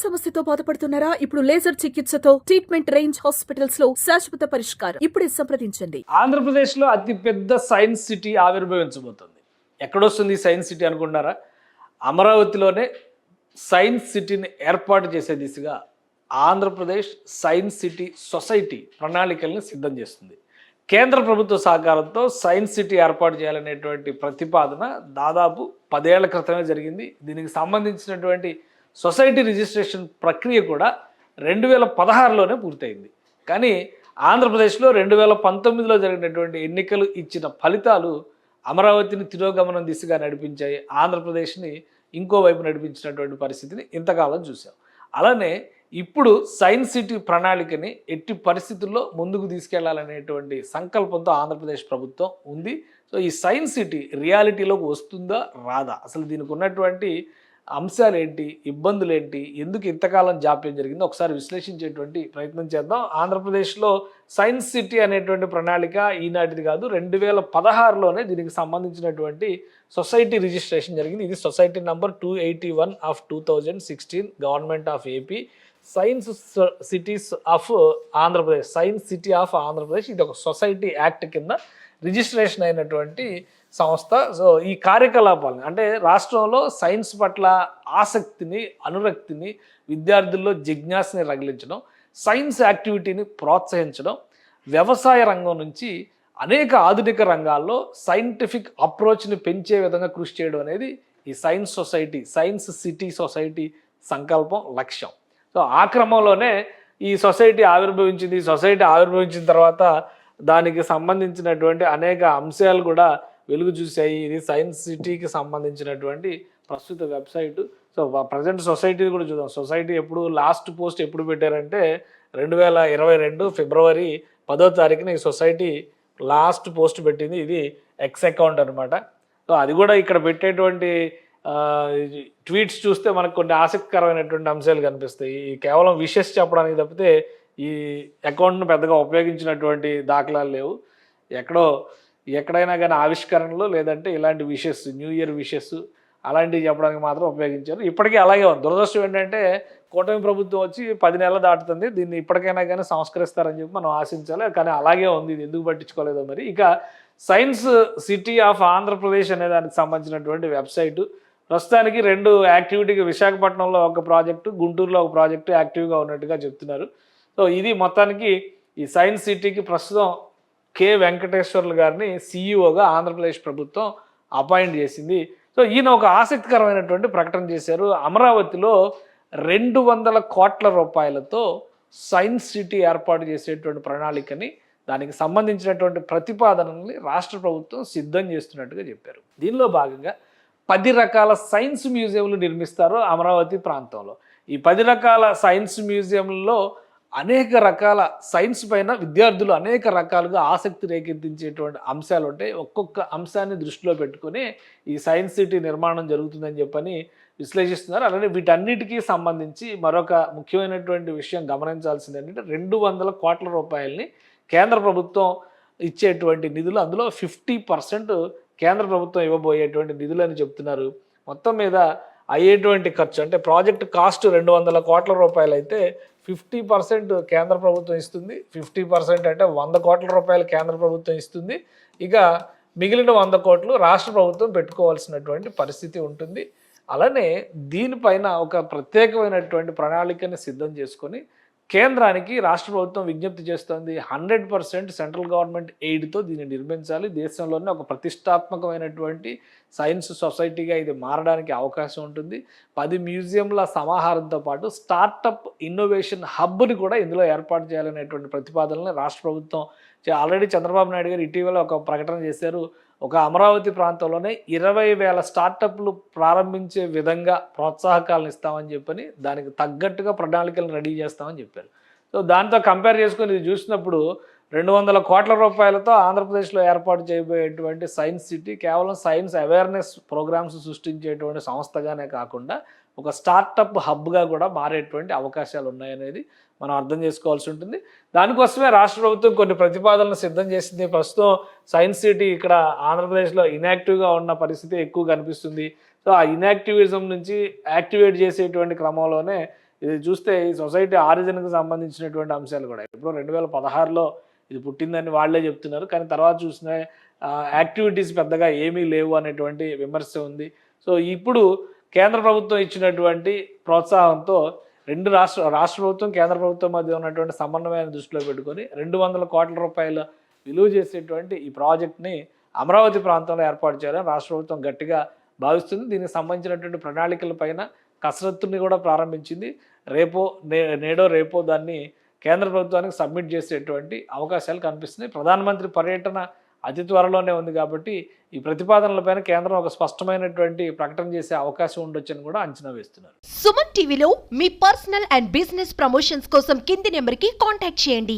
సమస్యతో బాధపడుతున్నారా? ఇప్పుడు లేజర్ చికిత్సతో ట్రీట్మెంట్ రేంజ్ హాస్పిటల్స్ లో శాశ్వత పరిష్కారం. ఇప్పుడే సంప్రదించండి. ఆంధ్రప్రదేశ్ లో అతి పెద్ద సైన్స్ సిటీ ఆవిర్భవించబోతుంది. ఎక్కడొస్తుంది ఈ సైన్స్ సిటీ అనుకుంటారా? అమరావతిలోనే సైన్స్ సిటీని ఏర్పాటు చేసే దిశగా ఆంధ్రప్రదేశ్ సైన్స్ సిటీ సొసైటీ ప్రణాళికల్ని సిద్ధం చేస్తుంది. కేంద్ర ప్రభుత్వ సహకారంతో సైన్స్ సిటీ ఏర్పాటు చేయాలనేటువంటి ప్రతిపాదన దాదాపు 10 ఏళ్ల క్రితమే జరిగింది. దీనికి సంబంధించినటువంటి సొసైటీ రిజిస్ట్రేషన్ ప్రక్రియ కూడా 2016లోనే పూర్తయింది. కానీ ఆంధ్రప్రదేశ్లో 2019లో జరిగినటువంటి ఎన్నికలు ఇచ్చిన ఫలితాలు అమరావతిని తిరోగమనం దిశగా నడిపించాయి. ఆంధ్రప్రదేశ్ని ఇంకోవైపు నడిపించినటువంటి పరిస్థితిని ఇంతకాలం చూసాం. అలానే ఇప్పుడు సైన్స్ సిటీ ప్రణాళికని ఎట్టి పరిస్థితుల్లో ముందుకు తీసుకెళ్లాలనేటువంటి సంకల్పంతో ఆంధ్రప్రదేశ్ ప్రభుత్వం ఉంది. సో ఈ సైన్స్ సిటీ రియాలిటీలోకి వస్తుందా రాదా, అసలు దీనికి ఉన్నటువంటి అంశాలు ఏంటి, ఇబ్బందులు ఏంటి, ఎందుకు ఇంతకాలం జాప్యం జరిగిందో ఒకసారి విశ్లేషించేటువంటి ప్రయత్నం చేద్దాం. ఆంధ్రప్రదేశ్లో సైన్స్ సిటీ అనేటువంటి ప్రణాళిక ఈనాటిది కాదు, 2016లోనే దీనికి సంబంధించినటువంటి సొసైటీ రిజిస్ట్రేషన్ జరిగింది. ఇది society number 281 of 2016 government of AP science cities of Andhra Pradesh, science city of Andhra Pradesh. ఇది ఒక సొసైటీ యాక్ట్ కింద రిజిస్ట్రేషన్ అయినటువంటి సంస్థ. సో ఈ కార్యకలాపాలను అంటే రాష్ట్రంలో సైన్స్ పట్ల ఆసక్తిని, అనురక్తిని, విద్యార్థుల్లో జిజ్ఞాసని రగిలించడం, సైన్స్ యాక్టివిటీని ప్రోత్సహించడం, వ్యవసాయ రంగం నుంచి అనేక ఆధునిక రంగాల్లో సైంటిఫిక్ అప్రోచ్ని పెంచే విధంగా కృషి చేయడం అనేది ఈ science society, science city society సంకల్పం, లక్ష్యం. సో ఆ క్రమంలోనే ఈ సొసైటీ ఆవిర్భవించింది. ఈ సొసైటీ ఆవిర్భవించిన తర్వాత దానికి సంబంధించినటువంటి అనేక అంశాలు కూడా వెలుగు చూసాయి. ఇది సైన్స్ సిటీకి సంబంధించినటువంటి ప్రస్తుత వెబ్సైటు. సో ప్రజెంట్ సొసైటీ కూడా చూద్దాం. సొసైటీ ఎప్పుడు లాస్ట్ పోస్ట్ ఎప్పుడు పెట్టారంటే 2022 ఫిబ్రవరి 10వ తారీఖున ఈ సొసైటీ లాస్ట్ పోస్ట్ పెట్టింది. ఇది ఎక్స్ అకౌంట్ అనమాట. సో అది కూడా ఇక్కడ పెట్టేటువంటి ట్వీట్స్ చూస్తే మనకు కొన్ని ఆసక్తికరమైనటువంటి అంశాలు కనిపిస్తాయి. కేవలం విషెస్ చెప్పడానికి తప్పితే ఈ అకౌంట్ను పెద్దగా ఉపయోగించినటువంటి దాఖలాలు లేవు. ఎక్కడైనా కానీ ఆవిష్కరణలు లేదంటే ఇలాంటి విషెస్, న్యూ ఇయర్ విషెస్ అలాంటివి చెప్పడానికి మాత్రం ఉపయోగించారు. ఇప్పటికీ అలాగే ఉంది. దురదృష్టం ఏంటంటే కూటమి ప్రభుత్వం వచ్చి 10 నెలలు దాటుతుంది. దీన్ని ఇప్పటికైనా కానీ సంస్కరిస్తారని చెప్పి మనం ఆశించాలి. కానీ అలాగే ఉంది. ఇది ఎందుకు పట్టించుకోలేదో మరి. ఇక సైన్స్ సిటీ ఆఫ్ ఆంధ్రప్రదేశ్ అనే దానికి సంబంధించినటువంటి వెబ్సైటు ప్రస్తుతానికి 2 యాక్టివిటీకి, విశాఖపట్నంలో ఒక ప్రాజెక్టు, గుంటూరులో ఒక ప్రాజెక్టు యాక్టివ్గా ఉన్నట్టుగా చెప్తున్నారు. సో ఇది మొత్తానికి ఈ సైన్స్ సిటీకి ప్రస్తుతం కె వెంకటేశ్వర్లు గారిని సీఈఓగా ఆంధ్రప్రదేశ్ ప్రభుత్వం అపాయింట్ చేసింది. సో ఈయన ఒక ఆసక్తికరమైనటువంటి ప్రకటన చేశారు. అమరావతిలో 200 కోట్ల రూపాయలతో సైన్స్ సిటీ ఏర్పాటు చేసేటువంటి ప్రణాళికని, దానికి సంబంధించినటువంటి ప్రతిపాదనల్ని రాష్ట్ర ప్రభుత్వం సిద్ధం చేస్తున్నట్టుగా చెప్పారు. దీనిలో భాగంగా 10 రకాల సైన్స్ మ్యూజియంలు నిర్మిస్తారు అమరావతి ప్రాంతంలో. ఈ 10 రకాల సైన్స్ మ్యూజియంలలో అనేక రకాల సైన్స్ పైన విద్యార్థులు అనేక రకాలుగా ఆసక్తి రేకెత్తించేటువంటి అంశాలు ఉంటాయి. ఒక్కొక్క అంశాన్ని దృష్టిలో పెట్టుకుని ఈ సైన్స్ సిటీ నిర్మాణం జరుగుతుందని చెప్పని విశ్లేషిస్తున్నారు. అలానే వీటన్నిటికీ సంబంధించి మరొక ముఖ్యమైనటువంటి విషయం గమనించాల్సింది ఏంటంటే 200 కోట్ల రూపాయలని కేంద్ర ప్రభుత్వం ఇచ్చేటువంటి నిధులు, అందులో 50% కేంద్ర ప్రభుత్వం ఇవ్వబోయేటువంటి నిధులని చెప్తున్నారు. మొత్తం మీద అయ్యేటువంటి ఖర్చు అంటే ప్రాజెక్ట్ కాస్ట్ 200 కోట్ల రూపాయలు అయితే 50% కేంద్ర ప్రభుత్వం ఇస్తుంది. 50% అంటే 100 కోట్ల రూపాయలు కేంద్ర ప్రభుత్వం ఇస్తుంది. ఇక మిగిలిన 100 కోట్లు రాష్ట్ర ప్రభుత్వం పెట్టుకోవాల్సినటువంటి పరిస్థితి ఉంటుంది. అలానే దీనిపైన ఒక ప్రత్యేకమైనటువంటి ప్రణాళికని సిద్ధం చేసుకొని కేంద్రానికి రాష్ట్ర ప్రభుత్వం విజ్ఞప్తి చేస్తోంది. 100% సెంట్రల్ గవర్నమెంట్ ఎయిడ్తో దీన్ని నిర్మించాలి. దేశంలోనే ఒక ప్రతిష్టాత్మకమైనటువంటి సైన్స్ సొసైటీగా ఇది మారడానికి అవకాశం ఉంటుంది. 10 మ్యూజియంల సమాహారంతో పాటు స్టార్టప్ ఇన్నోవేషన్ హబ్ని కూడా ఇందులో ఏర్పాటు చేయాలనేటువంటి ప్రతిపాదనని రాష్ట్ర ప్రభుత్వం ఆల్రెడీ చంద్రబాబు నాయుడు గారు ఇటీవల ఒక ప్రకటన చేశారు. ఒక అమరావతి ప్రాంతంలోనే 20,000 స్టార్టప్లు ప్రారంభించే విధంగా ప్రోత్సాహకాలను ఇస్తామని చెప్పని, దానికి తగ్గట్టుగా ప్రణాళికలను రెడీ చేస్తామని చెప్పారు. సో దాంతో కంపేర్ చేసుకొని ఇది చూసినప్పుడు 200 కోట్ల రూపాయలతో ఆంధ్రప్రదేశ్లో ఏర్పాటు చేయబోయేటువంటి సైన్స్ సిటీ కేవలం సైన్స్ అవేర్నెస్ ప్రోగ్రామ్స్ సృష్టించేటువంటి సంస్థగానే కాకుండా ఒక స్టార్టప్ హబ్గా కూడా మారేటువంటి అవకాశాలు ఉన్నాయనేది మనం అర్థం చేసుకోవాల్సి ఉంటుంది. దానికోసమే రాష్ట్ర ప్రభుత్వం కొన్ని ప్రతిపాదనలు సిద్ధం చేసింది. ప్రస్తుతం సైన్స్ సిటీ ఇక్కడ ఆంధ్రప్రదేశ్లో ఇన్యాక్టివ్గా ఉన్న పరిస్థితి ఎక్కువ కనిపిస్తుంది. సో ఆ ఇన్యాక్టివిజం నుంచి యాక్టివేట్ చేసేటువంటి క్రమంలోనే ఇది చూస్తే ఈ సొసైటీ ఆరిజిన్కి సంబంధించినటువంటి అంశాలు కూడా ఇప్పుడు 2016లో ఇది పుట్టిందని వాళ్ళే చెప్తున్నారు, కానీ తర్వాత చూసిన యాక్టివిటీస్ పెద్దగా ఏమీ లేవు అనేటువంటి విమర్శ ఉంది. సో ఇప్పుడు కేంద్ర ప్రభుత్వం ఇచ్చినటువంటి ప్రోత్సాహంతో రాష్ట్ర ప్రభుత్వం కేంద్ర ప్రభుత్వం మధ్య ఉన్నటువంటి సమన్వయాన్ని దృష్టిలో పెట్టుకొని 200 కోట్ల రూపాయల విలువ చేసేటువంటి ఈ ప్రాజెక్ట్ని అమరావతి ప్రాంతంలో ఏర్పాటు చేయాలని రాష్ట్ర ప్రభుత్వం గట్టిగా భావిస్తుంది. దీనికి సంబంధించినటువంటి ప్రణాళికలపైన కసరత్తుని కూడా ప్రారంభించింది. నేడో రేపో దాన్ని కేంద్ర ప్రభుత్వానికి సబ్మిట్ చేసేటువంటి అవకాశాలు కనిపిస్తున్నాయి. ప్రధానమంత్రి పర్యటన అతి త్వరలోనే ఉంది కాబట్టి ఈ ప్రతిపాదనలపైన కేంద్రం ఒక స్పష్టమైనటువంటి ప్రకటన చేసే అవకాశం ఉండొచ్చని కూడా అంచనా వేస్తున్నారు. సుమన్ టీవీలో మీ పర్సనల్ అండ్ బిజినెస్ ప్రమోషన్స్ కోసం కింది నెంబర్కి కాంటాక్ట్ చేయండి.